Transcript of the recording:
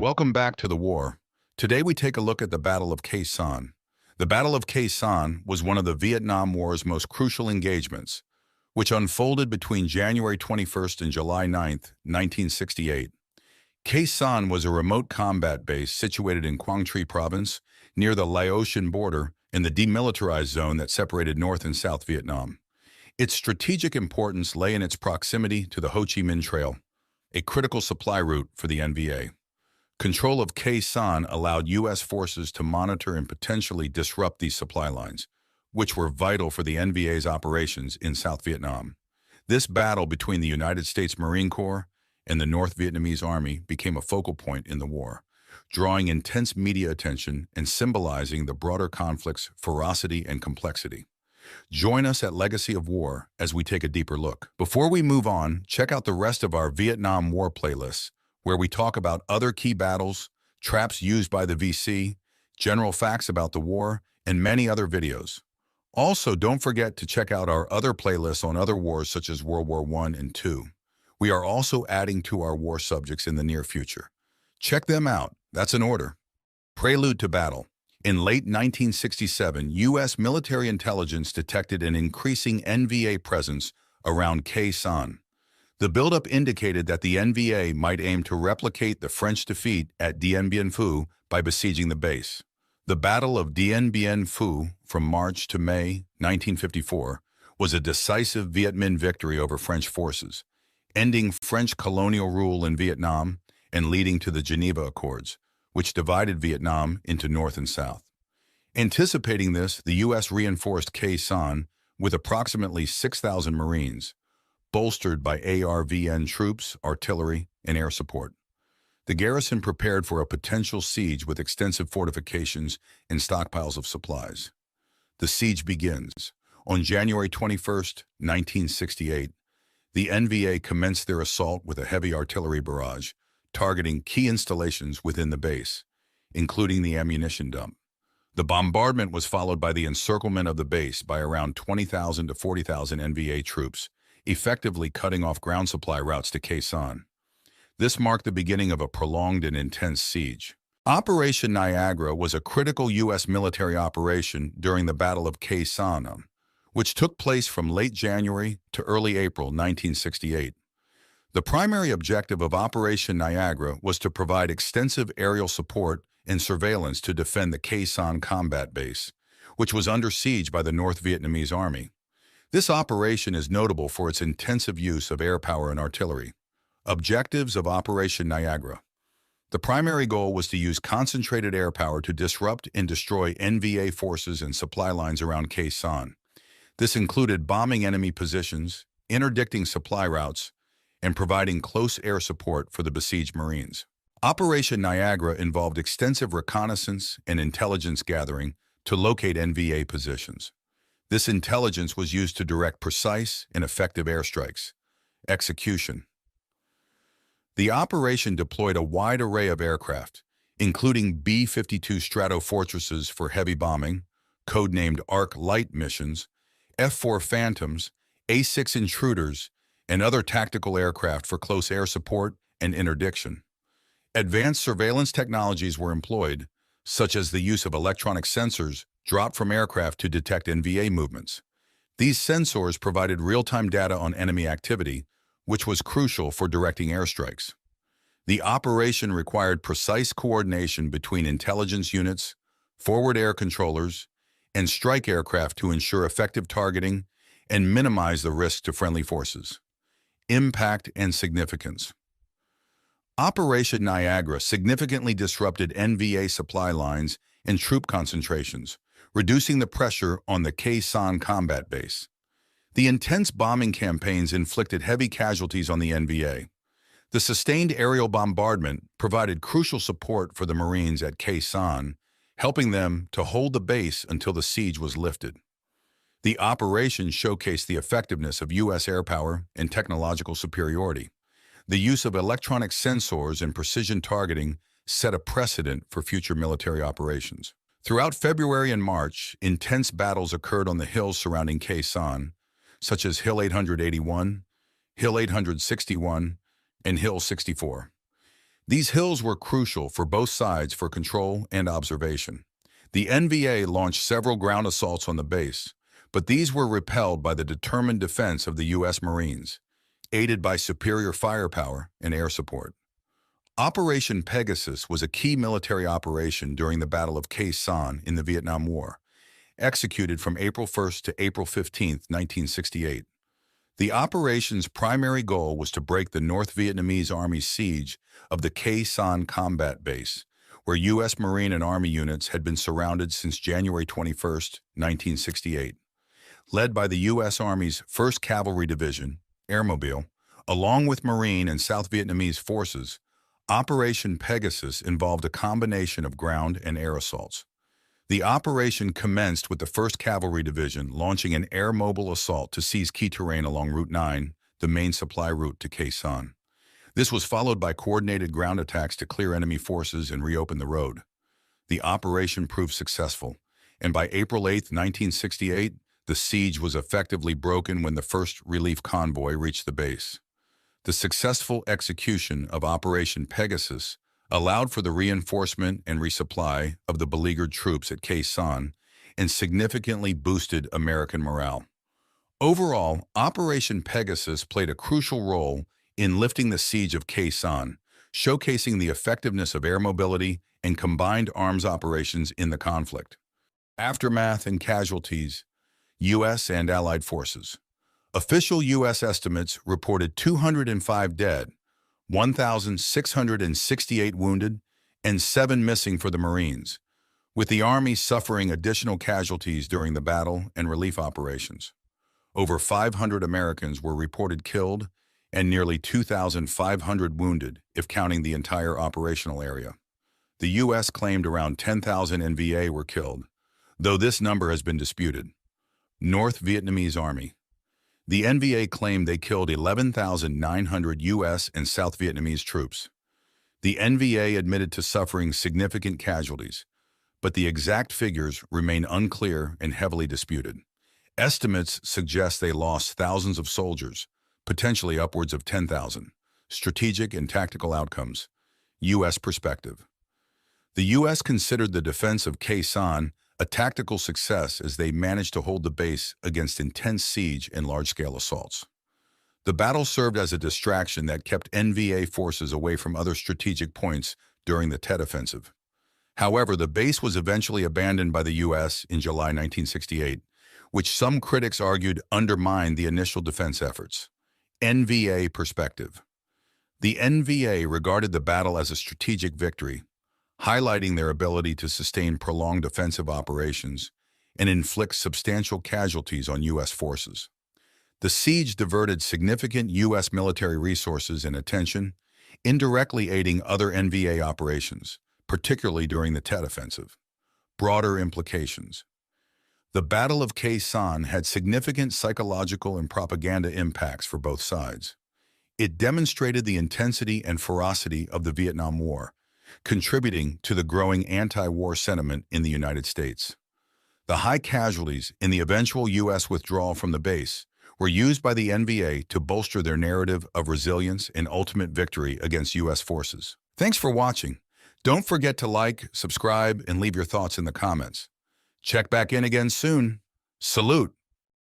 Welcome back to the war. Today we take a look at the Battle of Khe Sanh. The Battle of Khe Sanh was one of the Vietnam War's most crucial engagements, which unfolded between January 21st and July 9th, 1968. Khe Sanh was a remote combat base situated in Quang Tri province, near the Laotian border in the demilitarized zone that separated North and South Vietnam. Its strategic importance lay in its proximity to the Ho Chi Minh Trail, a critical supply route for the NVA. Control of Khe Sanh allowed U.S. forces to monitor and potentially disrupt these supply lines, which were vital for the NVA's operations in South Vietnam. This battle between the United States Marine Corps and the North Vietnamese Army became a focal point in the war, drawing intense media attention and symbolizing the broader conflict's ferocity and complexity. Join us at Legacy of War as we take a deeper look. Before we move on, check out the rest of our Vietnam War playlists, where we talk about other key battles, traps used by the VC, general facts about the war, and many other videos. Also, don't forget to check out our other playlists on other wars such as World War I and II. We are also adding to our war subjects in the near future. Check them out. That's an order. Prelude to battle. In late 1967, U.S. military intelligence detected an increasing NVA presence around Khe Sanh. The buildup indicated that the NVA might aim to replicate the French defeat at Dien Bien Phu by besieging the base. The Battle of Dien Bien Phu from March to May 1954 was a decisive Viet Minh victory over French forces, ending French colonial rule in Vietnam and leading to the Geneva Accords, which divided Vietnam into North and South. Anticipating this, the U.S. reinforced Khe Sanh with approximately 6,000 Marines, bolstered by ARVN troops, artillery, and air support. The garrison prepared for a potential siege with extensive fortifications and stockpiles of supplies. The siege begins. On January 21, 1968, the NVA commenced their assault with a heavy artillery barrage, targeting key installations within the base, including the ammunition dump. The bombardment was followed by the encirclement of the base by around 20,000 to 40,000 NVA troops, effectively cutting off ground supply routes to Khe Sanh. This marked the beginning of a prolonged and intense siege. Operation Niagara was a critical U.S. military operation during the Battle of Khe Sanh, which took place from late January to early April 1968. The primary objective of Operation Niagara was to provide extensive aerial support and surveillance to defend the Khe Sanh combat base, which was under siege by the North Vietnamese Army. This operation is notable for its intensive use of air power and artillery. Objectives of Operation Niagara. The primary goal was to use concentrated air power to disrupt and destroy NVA forces and supply lines around Khe Sanh. This included bombing enemy positions, interdicting supply routes, and providing close air support for the besieged Marines. Operation Niagara involved extensive reconnaissance and intelligence gathering to locate NVA positions. This intelligence was used to direct precise and effective airstrikes. Execution. The operation deployed a wide array of aircraft, including B-52 Stratofortresses for heavy bombing, codenamed Arc Light missions, F-4 Phantoms, A-6 Intruders, and other tactical aircraft for close air support and interdiction. Advanced surveillance technologies were employed, such as the use of electronic sensors dropped from aircraft to detect NVA movements. These sensors provided real-time data on enemy activity, which was crucial for directing airstrikes. The operation required precise coordination between intelligence units, forward air controllers, and strike aircraft to ensure effective targeting and minimize the risk to friendly forces. Impact and significance. Operation Niagara significantly disrupted NVA supply lines and troop concentrations, reducing the pressure on the Khe Sanh combat base. The intense bombing campaigns inflicted heavy casualties on the NVA. The sustained aerial bombardment provided crucial support for the Marines at Khe Sanh, helping them to hold the base until the siege was lifted. The operation showcased the effectiveness of U.S. air power and technological superiority. The use of electronic sensors and precision targeting set a precedent for future military operations. Throughout February and March, intense battles occurred on the hills surrounding Khe Sanh, such as Hill 881, Hill 861, and Hill 64. These hills were crucial for both sides for control and observation. The NVA launched several ground assaults on the base, but these were repelled by the determined defense of the U.S. Marines, aided by superior firepower and air support. Operation Pegasus was a key military operation during the Battle of Khe Sanh in the Vietnam War, executed from April 1st to April 15, 1968. The operation's primary goal was to break the North Vietnamese Army's siege of the Khe Sanh combat base, where U.S. Marine and Army units had been surrounded since January 21, 1968. Led by the U.S. Army's 1st Cavalry Division, Airmobile, along with Marine and South Vietnamese forces, Operation Pegasus involved a combination of ground and air assaults. The operation commenced with the 1st Cavalry Division launching an air-mobile assault to seize key terrain along Route 9, the main supply route to Khe Sanh. This was followed by coordinated ground attacks to clear enemy forces and reopen the road. The operation proved successful, and by April 8, 1968, the siege was effectively broken when the first relief convoy reached the base. The successful execution of Operation Pegasus allowed for the reinforcement and resupply of the beleaguered troops at Khe Sanh and significantly boosted American morale. Overall, Operation Pegasus played a crucial role in lifting the siege of Khe Sanh, showcasing the effectiveness of air mobility and combined arms operations in the conflict. Aftermath and casualties, U.S. and Allied forces. Official U.S. estimates reported 205 dead, 1,668 wounded, and 7 missing for the Marines, with the Army suffering additional casualties during the battle and relief operations. Over 500 Americans were reported killed and nearly 2,500 wounded if counting the entire operational area. The U.S. claimed around 10,000 NVA were killed, though this number has been disputed. North Vietnamese Army. The NVA claimed they killed 11,900 U.S. and South Vietnamese troops. The NVA admitted to suffering significant casualties, but the exact figures remain unclear and heavily disputed. Estimates suggest they lost thousands of soldiers, potentially upwards of 10,000. Strategic and tactical outcomes. U.S. perspective. The U.S. considered the defense of Khe Sanh a tactical success as they managed to hold the base against intense siege and large-scale assaults. The battle served as a distraction that kept NVA forces away from other strategic points during the Tet Offensive. However, the base was eventually abandoned by the U.S. in July 1968, which some critics argued undermined the initial defense efforts. NVA perspective. The NVA regarded the battle as a strategic victory, highlighting their ability to sustain prolonged offensive operations and inflict substantial casualties on U.S. forces. The siege diverted significant U.S. military resources and attention, indirectly aiding other NVA operations, particularly during the Tet Offensive. Broader implications. The Battle of Khe Sanh had significant psychological and propaganda impacts for both sides. It demonstrated the intensity and ferocity of the Vietnam War, contributing to the growing anti-war sentiment in the United States. The high casualties in the eventual U.S. withdrawal from the base were used by the NVA to bolster their narrative of resilience and ultimate victory against U.S. forces. Thanks for watching. Don't forget to like, subscribe, and leave your thoughts in the comments. Check back in again soon. Salute!